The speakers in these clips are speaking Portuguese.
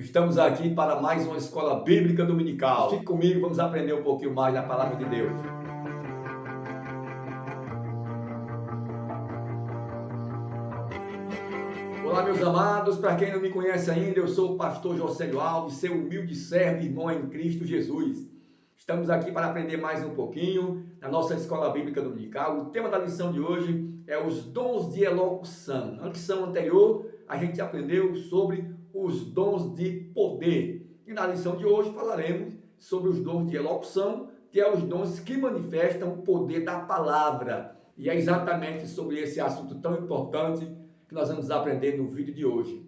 Estamos aqui para mais uma escola bíblica dominical. Fique comigo, vamos aprender um pouquinho mais da palavra de Deus. Olá, meus amados, para quem não me conhece ainda, eu sou o pastor Jocélio Alves, seu humilde servo e irmão em Cristo Jesus. Estamos aqui para aprender mais um pouquinho na nossa escola bíblica dominical. O tema da lição de hoje é os dons de elocução. Na lição anterior, a gente aprendeu sobre os dons de poder. E na lição de hoje falaremos sobre os dons de elocução, que é os dons que manifestam o poder da palavra. E é exatamente sobre esse assunto tão importante que nós vamos aprender no vídeo de hoje.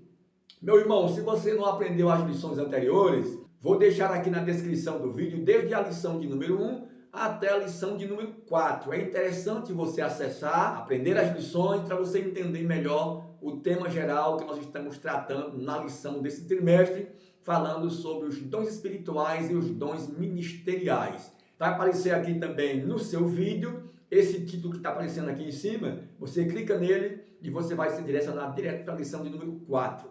Meu irmão, se você não aprendeu as lições anteriores, vou deixar aqui na descrição do vídeo, desde a lição de número 1 até a lição de número 4. É interessante você acessar, aprender as lições para você entender melhor o tema geral que nós estamos tratando na lição desse trimestre, falando sobre os dons espirituais e os dons ministeriais. Vai aparecer aqui também no seu vídeo esse título que está aparecendo aqui em cima. Você clica nele e você vai ser direcionado direto para a lição de número 4.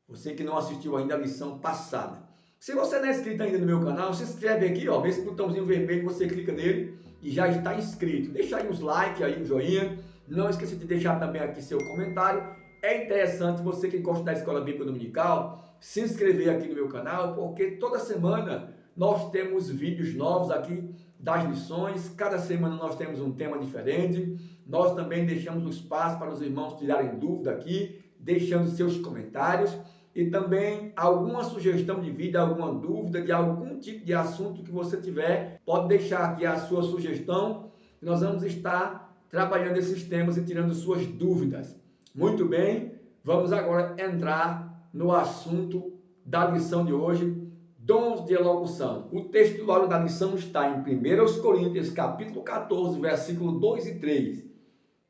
Você que não assistiu ainda a lição passada. Se você não é inscrito ainda no meu canal, se inscreve aqui, ó, nesse botãozinho vermelho, você clica nele e já está inscrito. Deixa aí uns likes, aí um joinha. Não esqueça de deixar também aqui seu comentário. É interessante você que gosta da Escola Bíblica Dominical se inscrever aqui no meu canal, porque toda semana nós temos vídeos novos aqui das lições. Cada semana nós temos um tema diferente. Nós também deixamos o espaço para os irmãos tirarem dúvida aqui, deixando seus comentários. E também alguma sugestão de vídeo, alguma dúvida de algum tipo de assunto que você tiver, pode deixar aqui a sua sugestão. Nós vamos estar trabalhando esses temas e tirando suas dúvidas. Muito bem, vamos agora entrar no assunto da lição de hoje, dons de elocução. O texto da lição está em 1 Coríntios, capítulo 14, versículo 2 e 3,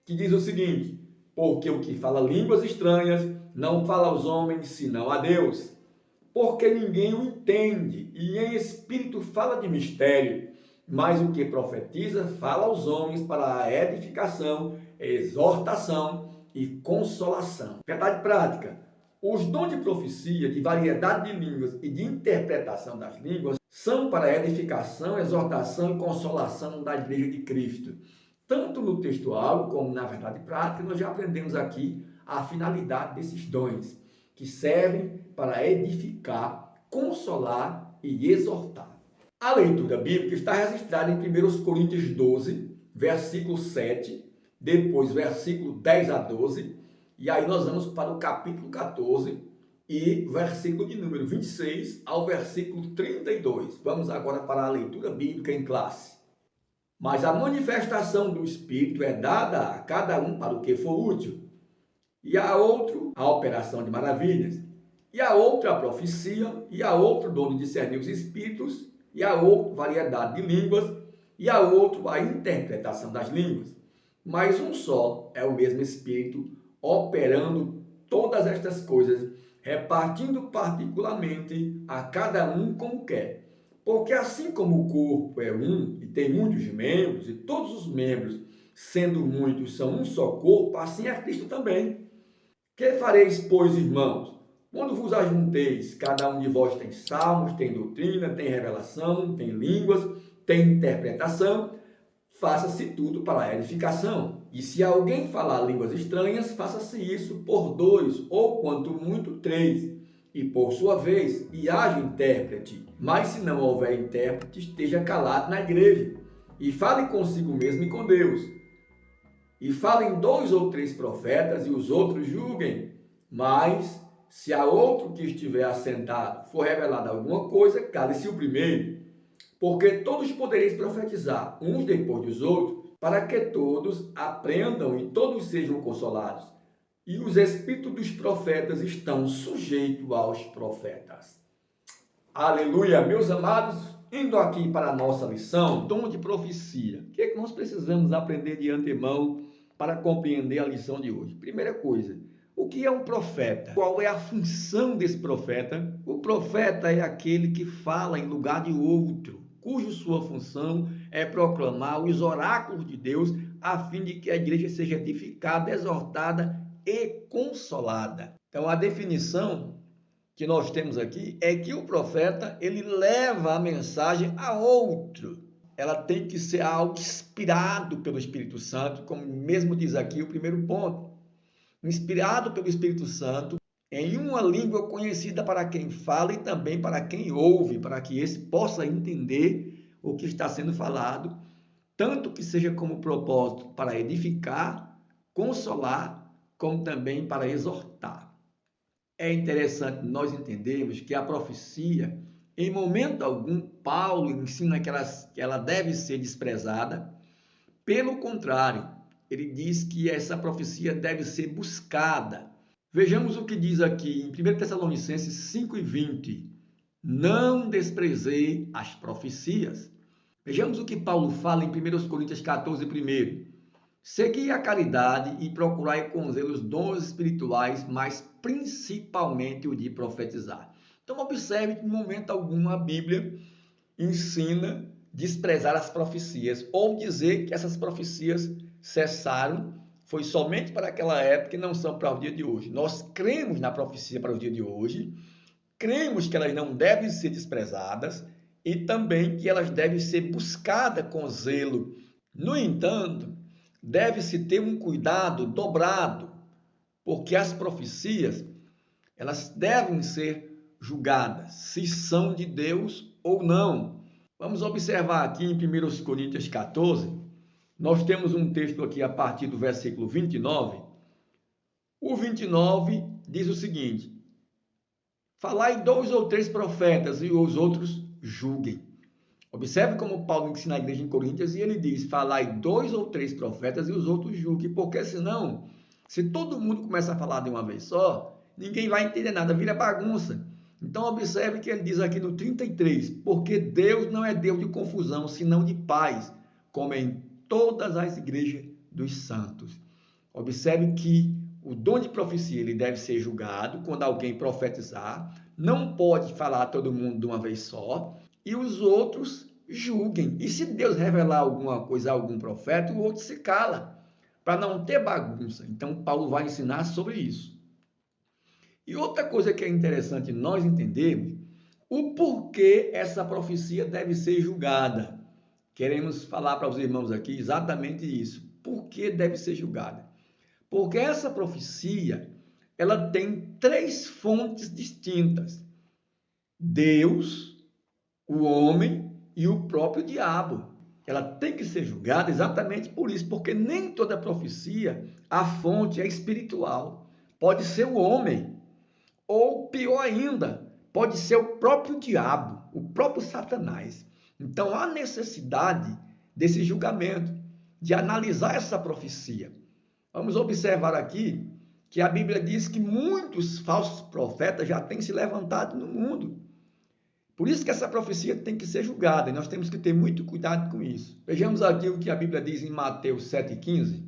que diz o seguinte: porque o que fala línguas estranhas não fala aos homens, senão a Deus, porque ninguém o entende, e em espírito fala de mistério, mas o que profetiza fala aos homens para a edificação, exortação e consolação. Verdade prática: os dons de profecia, de variedade de línguas e de interpretação das línguas são para a edificação, exortação e consolação da Igreja de Cristo. Tanto no textual como na verdade prática, nós já aprendemos aqui a finalidade desses dons, que servem para edificar, consolar e exortar. A leitura bíblica está registrada em 1 Coríntios 12, versículo 7, depois versículo 10 a 12, e aí nós vamos para o capítulo 14 e versículo de número 26 ao versículo 32. Vamos agora para a leitura bíblica em classe. Mas a manifestação do Espírito é dada a cada um para o que for útil, e a outro a operação de maravilhas, e a outro a profecia, e a outro dom de discernir os espíritos, e a outro variedade de línguas, e a outro a interpretação das línguas. Mas um só é o mesmo Espírito, operando todas estas coisas, repartindo particularmente a cada um como quer. Porque assim como o corpo é um e tem muitos membros, e todos os membros, sendo muitos, são um só corpo, assim é Cristo também. Que fareis, pois, irmãos? Quando vos ajunteis, cada um de vós tem salmos, tem doutrina, tem revelação, tem línguas, tem interpretação, faça-se tudo para a edificação. E se alguém falar línguas estranhas, faça-se isso por 2, ou quanto muito 3, e por sua vez, e haja intérprete. Mas se não houver intérprete, esteja calado na igreja, e fale consigo mesmo e com Deus. E falem 2 ou 3 profetas, e os outros julguem. Mas, se a outro que estiver assentado for revelada alguma coisa, cale-se o primeiro. Porque todos podereis profetizar, uns depois dos outros, para que todos aprendam e todos sejam consolados. E os espíritos dos profetas estão sujeitos aos profetas. Aleluia, meus amados, indo aqui para a nossa lição, dom de profecia. O que é que nós precisamos aprender de antemão para compreender a lição de hoje? Primeira coisa, o que é um profeta? Qual é a função desse profeta? O profeta é aquele que fala em lugar de outro, cuja sua função é proclamar os oráculos de Deus, a fim de que a igreja seja edificada, exortada e consolada. Então, a definição que nós temos aqui é que o profeta, ele leva a mensagem a outro. Ela tem que ser algo inspirado pelo Espírito Santo, como mesmo diz aqui o primeiro ponto. Inspirado pelo Espírito Santo, em uma língua conhecida para quem fala e também para quem ouve, para que esse possa entender o que está sendo falado, tanto que seja como propósito para edificar, consolar, como também para exortar. É interessante nós entendermos que a profecia, em momento algum, Paulo ensina que ela deve ser desprezada. Pelo contrário, ele diz que essa profecia deve ser buscada. Vejamos o que diz aqui em 1 Tessalonicenses 5:20. Não desprezei as profecias. Vejamos o que Paulo fala em 1 Coríntios 14:1. Segui a caridade e procurai com zelo os dons espirituais, mas principalmente o de profetizar. Então observe que em momento algum a Bíblia ensina desprezar as profecias ou dizer que essas profecias cessaram, foi somente para aquela época e não são para o dia de hoje. Nós cremos na profecia para o dia de hoje, cremos que elas não devem ser desprezadas e também que elas devem ser buscadas com zelo. No entanto, deve-se ter um cuidado dobrado, porque as profecias, elas devem ser julgadas, se são de Deus ou não. Vamos observar aqui em 1 Coríntios 14, nós temos um texto aqui a partir do versículo 29. O 29 diz o seguinte: falai 2 ou 3 profetas e os outros julguem. Observe como Paulo ensina a igreja em Coríntios e ele diz, falai 2 ou 3 profetas e os outros julguem, porque senão, se todo mundo começa a falar de uma vez só, ninguém vai entender nada, vira bagunça. Então observe que ele diz aqui no 33, porque Deus não é Deus de confusão, senão de paz, como em todas as igrejas dos santos. Observe que o dom de profecia ele deve ser julgado quando alguém profetizar, não pode falar todo mundo de uma vez só, e os outros julguem. E se Deus revelar alguma coisa a algum profeta, o outro se cala, para não ter bagunça. Então Paulo vai ensinar sobre isso. E outra coisa que é interessante nós entendermos, o porquê essa profecia deve ser julgada. Queremos falar para os irmãos aqui exatamente isso. Por que deve ser julgada? Porque essa profecia, ela tem 3 fontes distintas. Deus, o homem e o próprio diabo. Ela tem que ser julgada exatamente por isso, porque nem toda profecia, a fonte é espiritual. Pode ser o homem, ou pior ainda, pode ser o próprio diabo, o próprio Satanás. Então há necessidade desse julgamento, de analisar essa profecia. Vamos observar aqui que a Bíblia diz que muitos falsos profetas já têm se levantado no mundo. Por isso que essa profecia tem que ser julgada e nós temos que ter muito cuidado com isso. Vejamos aqui o que a Bíblia diz em Mateus 7,15.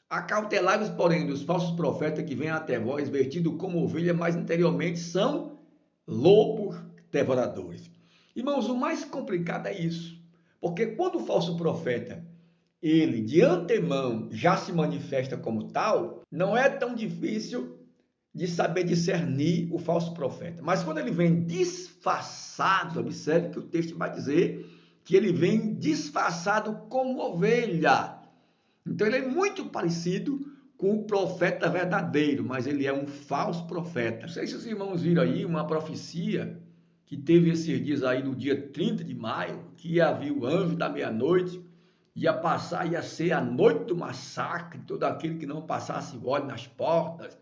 Acautelai-vos, porém, dos falsos profetas que vêm até vós, vestidos como ovelha, mas interiormente são lobos devoradores. Irmãos, o mais complicado é isso. Porque quando o falso profeta, ele de antemão já se manifesta como tal, não é tão difícil de saber discernir o falso profeta. Mas quando ele vem disfarçado, observe que o texto vai dizer que ele vem disfarçado como ovelha. Então ele é muito parecido com o profeta verdadeiro, mas ele é um falso profeta. Não sei se os irmãos viram aí uma profecia que teve esses dias aí no dia 30 de maio, que ia vir o anjo da meia-noite, ia ser a noite do massacre, todo aquele que não passasse óleo nas portas,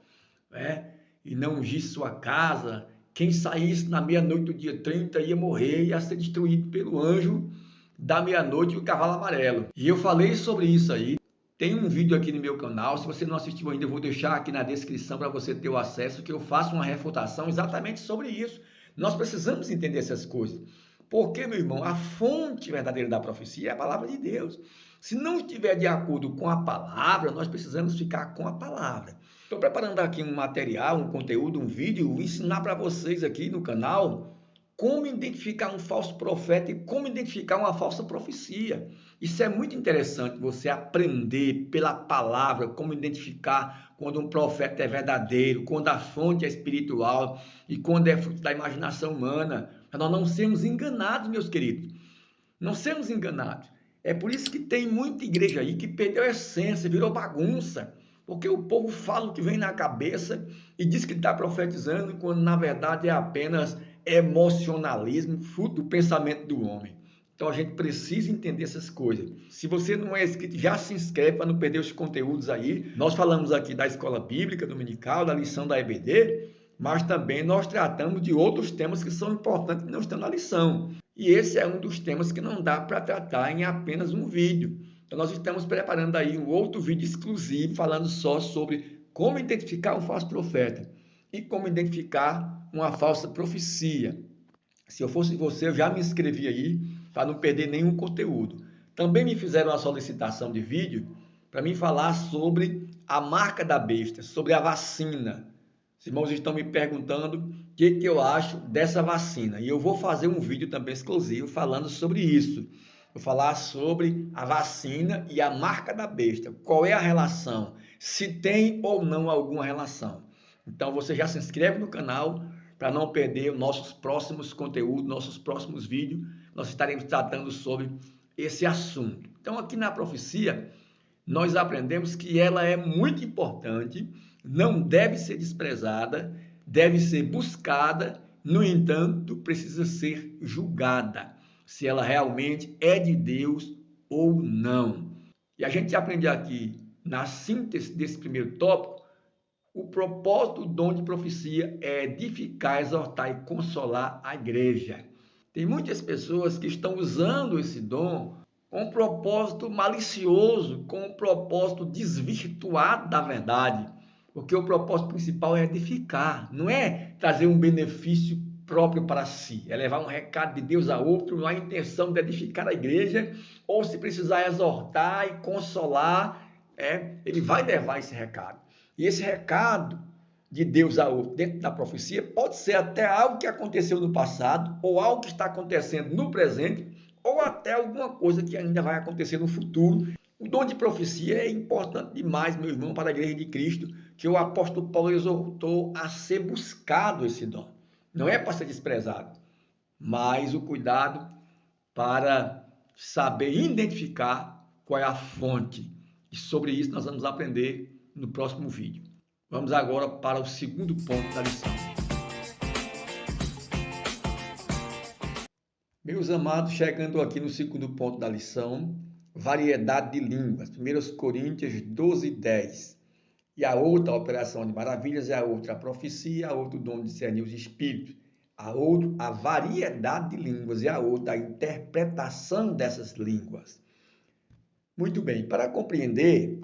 né? E não ungisse sua casa, quem saísse na meia-noite do dia 30 ia morrer, ia ser destruído pelo anjo da meia-noite e o cavalo amarelo. E eu falei sobre isso aí, tem um vídeo aqui no meu canal, se você não assistiu ainda, eu vou deixar aqui na descrição para você ter o acesso, que eu faço uma refutação exatamente sobre isso. Nós precisamos entender essas coisas. Porque, meu irmão, a fonte verdadeira da profecia é a palavra de Deus. Se não estiver de acordo com a palavra, nós precisamos ficar com a palavra. Estou preparando aqui um material, um conteúdo, um vídeo, vou ensinar para vocês aqui no canal como identificar um falso profeta e como identificar uma falsa profecia. Isso é muito interessante, você aprender pela palavra como identificar quando um profeta é verdadeiro, quando a fonte é espiritual e quando é fruto da imaginação humana. Para nós não sermos enganados, meus queridos. Não sermos enganados. É por isso que tem muita igreja aí que perdeu a essência, virou bagunça. Porque o povo fala o que vem na cabeça e diz que está profetizando, quando na verdade é apenas emocionalismo, fruto do pensamento do homem. Então a gente precisa entender essas coisas. Se você não é inscrito, já se inscreve para não perder os conteúdos aí. Nós falamos aqui da escola bíblica dominical, da lição da EBD, mas também nós tratamos de outros temas que são importantes que não estão na lição. E esse é um dos temas que não dá para tratar em apenas um vídeo. Então nós estamos preparando aí um outro vídeo exclusivo falando só sobre como identificar um falso profeta e como identificar uma falsa profecia. Se eu fosse você, eu já me inscrevi aí para não perder nenhum conteúdo. Também me fizeram uma solicitação de vídeo para mim falar sobre a marca da besta, sobre a vacina. Os irmãos estão me perguntando o que eu acho dessa vacina. E eu vou fazer um vídeo também exclusivo falando sobre isso. Vou falar sobre a vacina e a marca da besta. Qual é a relação? Se tem ou não alguma relação. Então você já se inscreve no canal para não perder os nossos próximos conteúdos, nossos próximos vídeos. Nós estaremos tratando sobre esse assunto. Então aqui na profecia, nós aprendemos que ela é muito importante, não deve ser desprezada, deve ser buscada, no entanto, precisa ser julgada, se ela realmente é de Deus ou não. E a gente aprende aqui, na síntese desse primeiro tópico, o propósito do dom de profecia é edificar, exortar e consolar a igreja. Tem muitas pessoas que estão usando esse dom com um propósito malicioso, com um propósito desvirtuado da verdade. Porque o propósito principal é edificar, não é trazer um benefício próprio para si, é levar um recado de Deus a outro, não há intenção de edificar a igreja, ou se precisar exortar e consolar, ele vai levar esse recado. E esse recado de Deus a outro dentro da profecia pode ser até algo que aconteceu no passado, ou algo que está acontecendo no presente, ou até alguma coisa que ainda vai acontecer no futuro. O dom de profecia é importante demais, meu irmão, para a igreja de Cristo, que o apóstolo Paulo exortou a ser buscado esse dom. Não é para ser desprezado, mas o cuidado para saber identificar qual é a fonte. E sobre isso nós vamos aprender no próximo vídeo. Vamos agora para o segundo ponto da lição. Meus amados, chegando aqui no segundo ponto da lição, variedade de línguas. 1 Coríntios 12, 10. E a outra, a operação de maravilhas, é a outra, a profecia, a outra, o dom de discernir os espíritos. A outra, a variedade de línguas, e a outra, a interpretação dessas línguas. Muito bem, para compreender,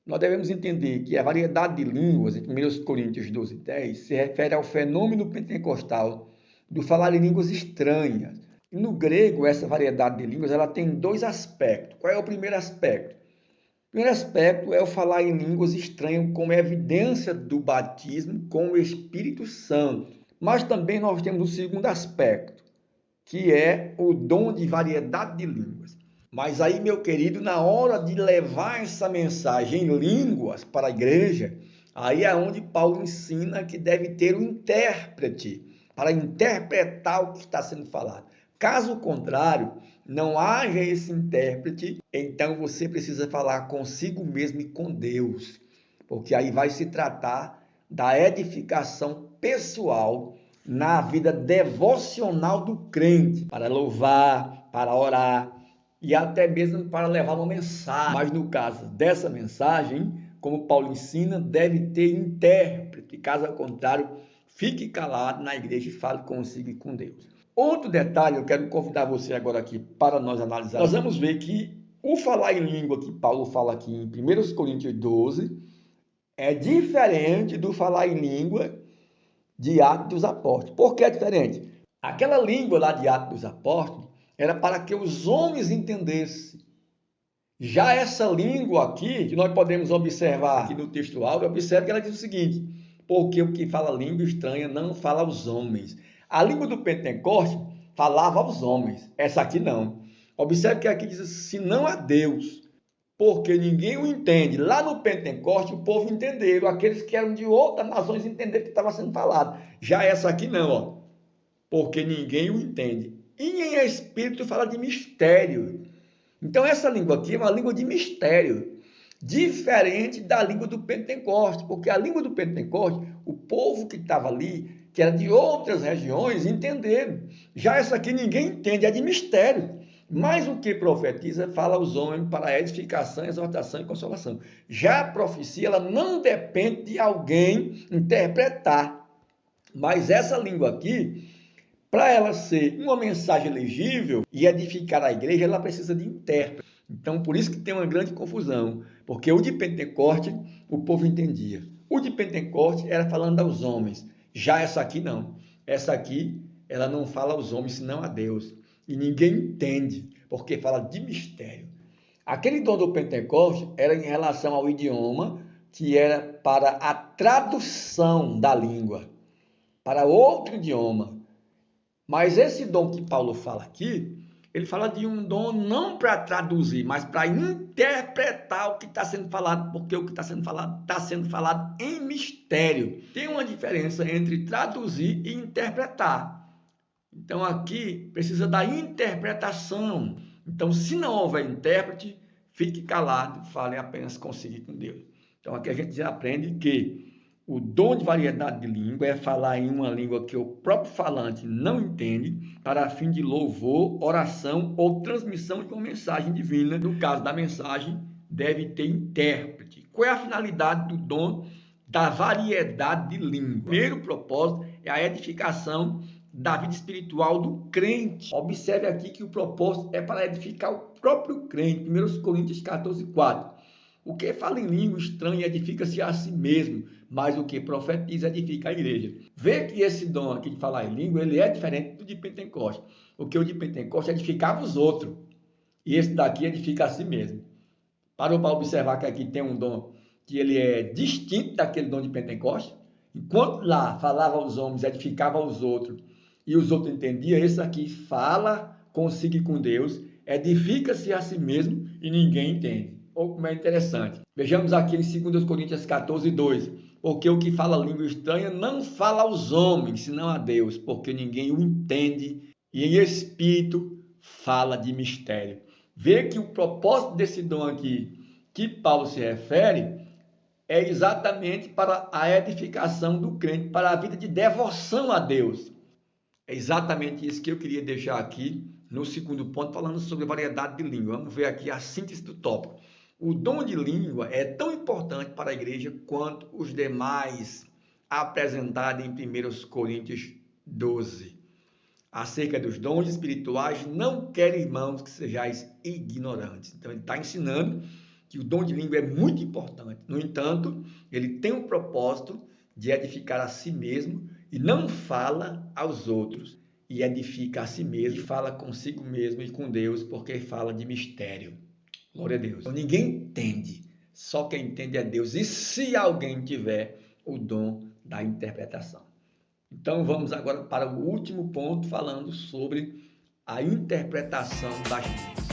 nós devemos entender que a variedade de línguas, em 1 Coríntios 12, 10, se refere ao fenômeno pentecostal do falar em línguas estranhas. E no grego, essa variedade de línguas ela tem dois aspectos. Qual é o primeiro aspecto? O primeiro aspecto é o falar em línguas estranhas como evidência do batismo com o Espírito Santo. Mas também nós temos o segundo aspecto, que é o dom de variedade de línguas. Mas aí, meu querido, na hora de levar essa mensagem em línguas para a igreja, aí é onde Paulo ensina que deve ter um intérprete para interpretar o que está sendo falado. Caso contrário, não haja esse intérprete, então você precisa falar consigo mesmo e com Deus, porque aí vai se tratar da edificação pessoal na vida devocional do crente, para louvar, para orar e até mesmo para levar uma mensagem. Mas no caso dessa mensagem, como Paulo ensina, deve ter intérprete, caso contrário, fique calado na igreja e fale consigo e com Deus. Outro detalhe, eu quero convidar você agora aqui para nós analisar. Nós vamos ver que o falar em língua que Paulo fala aqui em 1 Coríntios 12 é diferente do falar em língua de Atos dos Apóstolos. Por que é diferente? Aquela língua lá de Atos dos Apóstolos era para que os homens entendessem. Já essa língua aqui, que nós podemos observar aqui no texto áudio, observe que ela diz o seguinte: porque o que fala língua estranha não fala aos homens. A língua do Pentecoste falava aos homens, essa aqui não. Observe que aqui diz assim, não a Deus, porque ninguém o entende. Lá no Pentecoste o povo entendeu, aqueles que eram de outras nações entenderam que estava sendo falado. Já essa aqui não, ó, porque ninguém o entende. E em espírito fala de mistério. Então essa língua aqui é uma língua de mistério, diferente da língua do Pentecoste, porque a língua do Pentecoste, o povo que estava ali, que era de outras regiões, entenderam. Já essa aqui ninguém entende, é de mistério. Mas o que profetiza fala aos homens para edificação, exortação e consolação. Já a profecia, ela não depende de alguém interpretar. Mas essa língua aqui, para ela ser uma mensagem legível e edificar a igreja, ela precisa de intérprete. Então, por isso que tem uma grande confusão, porque o de Pentecoste, o povo entendia. O de Pentecoste era falando aos homens. Já essa aqui não. Essa aqui, ela não fala aos homens, senão a Deus. E ninguém entende, porque fala de mistério. Aquele dom do Pentecoste era em relação ao idioma, que era para a tradução da língua, para outro idioma. Mas esse dom que Paulo fala aqui, ele fala de um dom não para traduzir, mas para interpretar o que está sendo falado, porque o que está sendo falado em mistério. Tem uma diferença entre traduzir e interpretar. Então aqui precisa da interpretação. Então, se não houver intérprete, fique calado, fale apenas consigo com Deus. Então aqui a gente já aprende que o dom de variedade de língua é falar em uma língua que o próprio falante não entende, para fim de louvor, oração ou transmissão de uma mensagem divina. No caso da mensagem, deve ter intérprete. Qual é a finalidade do dom da variedade de língua? O primeiro propósito é a edificação da vida espiritual do crente. Observe aqui que o propósito é para edificar o próprio crente. 1 Coríntios 14, 4. O que fala em língua estranha edifica-se a si mesmo, mas o que profetiza edifica a igreja. Vê que esse dom aqui de falar em língua, ele é diferente do de Pentecoste. Porque o de Pentecoste edificava os outros, e esse daqui edifica a si mesmo. Parou para observar que aqui tem um dom que ele é distinto daquele dom de Pentecoste? Enquanto lá falava aos homens, edificava aos outros, e os outros entendiam, esse aqui fala consigo e com Deus, edifica-se a si mesmo e ninguém entende. Ou como é interessante. Vejamos aqui em 2 Coríntios 14, 2. Porque o que fala língua estranha não fala aos homens, senão a Deus, porque ninguém o entende, e em espírito fala de mistério. Vê que o propósito desse dom aqui, que Paulo se refere, é exatamente para a edificação do crente, para a vida de devoção a Deus. É exatamente isso que eu queria deixar aqui no segundo ponto, falando sobre variedade de língua. Vamos ver aqui a síntese do tópico. O dom de língua é tão importante para a igreja quanto os demais apresentados em 1 Coríntios 12. Acerca dos dons espirituais, não quero, irmãos, que sejais ignorantes. Então, ele está ensinando que o dom de língua é muito importante. No entanto, ele tem o propósito de edificar a si mesmo e não fala aos outros. E edifica a si mesmo, fala consigo mesmo e com Deus, porque fala de mistério. Glória a Deus. Então, ninguém entende, só quem entende é Deus. E se alguém tiver o dom da interpretação. Então, vamos agora para o último ponto, falando sobre a interpretação das línguas.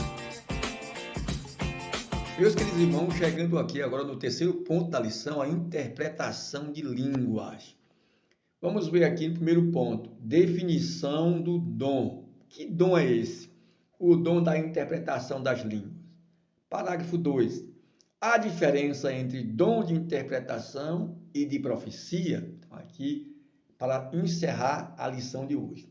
Meus queridos irmãos, chegando aqui agora no terceiro ponto da lição, a interpretação de línguas. Vamos ver aqui no primeiro ponto, definição do dom. Que dom é esse? O dom da interpretação das línguas. Parágrafo 2. A diferença entre dom de interpretação e de profecia. Então, aqui, para encerrar a lição de hoje.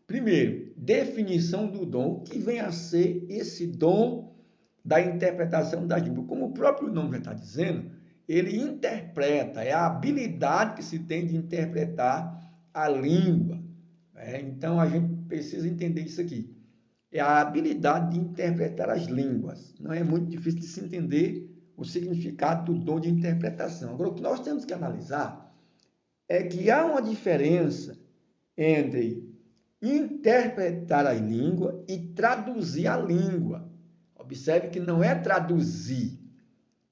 Primeiro, definição do dom, que vem a ser esse dom da interpretação das línguas. Como o próprio nome já está dizendo, ele interpreta, é a habilidade que se tem de interpretar a língua. Então, a gente precisa entender isso aqui. É a habilidade de interpretar as línguas. Não é muito difícil de se entender o significado do dom de interpretação. Agora, o que nós temos que analisar é que há uma diferença entre interpretar a língua e traduzir a língua. Observe que não é traduzir,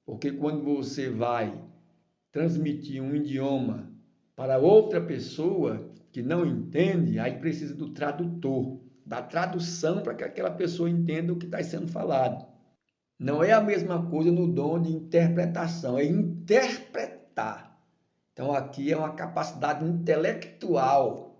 porque quando você vai transmitir um idioma para outra pessoa que não entende, aí precisa do tradutor, da tradução para que aquela pessoa entenda o que está sendo falado. Não é a mesma coisa no dom de interpretação, é interpretar. Então aqui é uma capacidade intelectual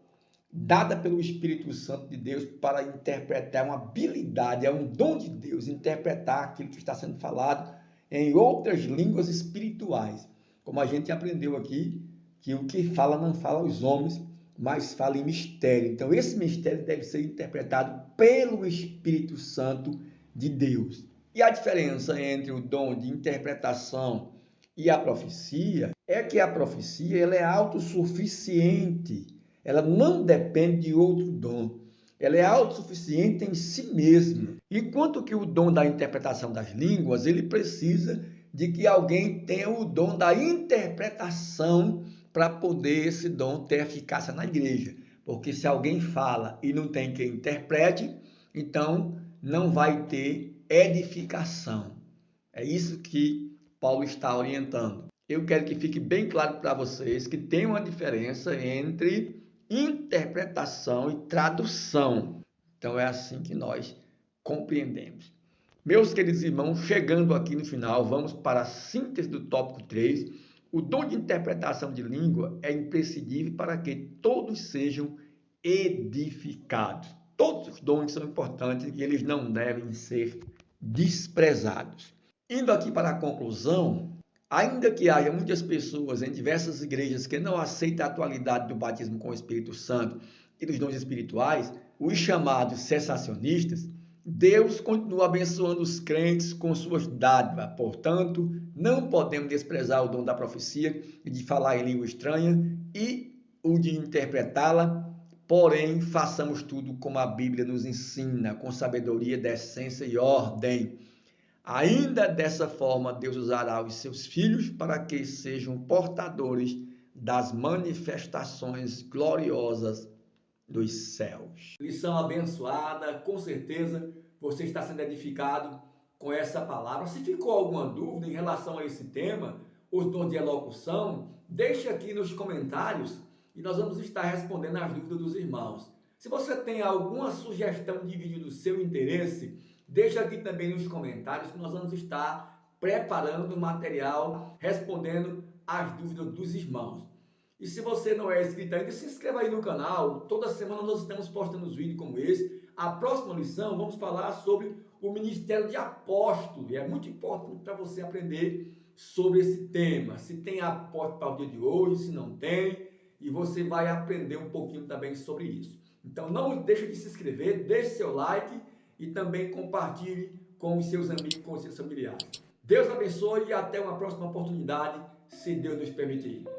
dada pelo Espírito Santo de Deus para interpretar, uma habilidade, é um dom de Deus, interpretar aquilo que está sendo falado em outras línguas espirituais. Como a gente aprendeu aqui, que o que fala não fala aos homens, mas fala em mistério. Então esse mistério deve ser interpretado pelo Espírito Santo de Deus. E a diferença entre o dom de interpretação e a profecia é que a profecia ela é autossuficiente. Ela não depende de outro dom. Ela é autossuficiente em si mesma. Enquanto que o dom da interpretação das línguas, ele precisa de que alguém tenha o dom da interpretação para poder esse dom ter eficácia na igreja. Porque se alguém fala e não tem quem interprete, então não vai ter edificação. É isso que Paulo está orientando. Eu quero que fique bem claro para vocês que tem uma diferença entre interpretação e tradução. Então é assim que nós compreendemos. Meus queridos irmãos, chegando aqui no final, vamos para a síntese do tópico 3. O dom de interpretação de língua é imprescindível para que todos sejam edificados. Todos os dons são importantes e eles não devem ser desprezados. Indo aqui para a conclusão, ainda que haja muitas pessoas em diversas igrejas que não aceitam a atualidade do batismo com o Espírito Santo e dos dons espirituais, os chamados cessacionistas, Deus continua abençoando os crentes com suas dádivas. Portanto, não podemos desprezar o dom da profecia e de falar em língua estranha e o de interpretá-la, porém, façamos tudo como a Bíblia nos ensina, com sabedoria, decência e ordem. Ainda dessa forma, Deus usará os seus filhos para que sejam portadores das manifestações gloriosas dos céus. Lição abençoada, com certeza você está sendo edificado com essa palavra. Se ficou alguma dúvida em relação a esse tema, os dons de elocução, deixe aqui nos comentários e nós vamos estar respondendo as dúvidas dos irmãos. Se você tem alguma sugestão de vídeo do seu interesse, deixa aqui também nos comentários que nós vamos estar preparando o material, respondendo as dúvidas dos irmãos. E se você não é inscrito ainda, se inscreva aí no canal. Toda semana nós estamos postando vídeos como esse. A próxima lição vamos falar sobre o ministério de apóstolo. E é muito importante para você aprender sobre esse tema. Se tem apóstolo para o dia de hoje, se não tem. E você vai aprender um pouquinho também sobre isso. Então não deixe de se inscrever, deixe seu like e também compartilhe com os seus amigos, com os seus familiares. Deus abençoe e até uma próxima oportunidade, se Deus nos permitir.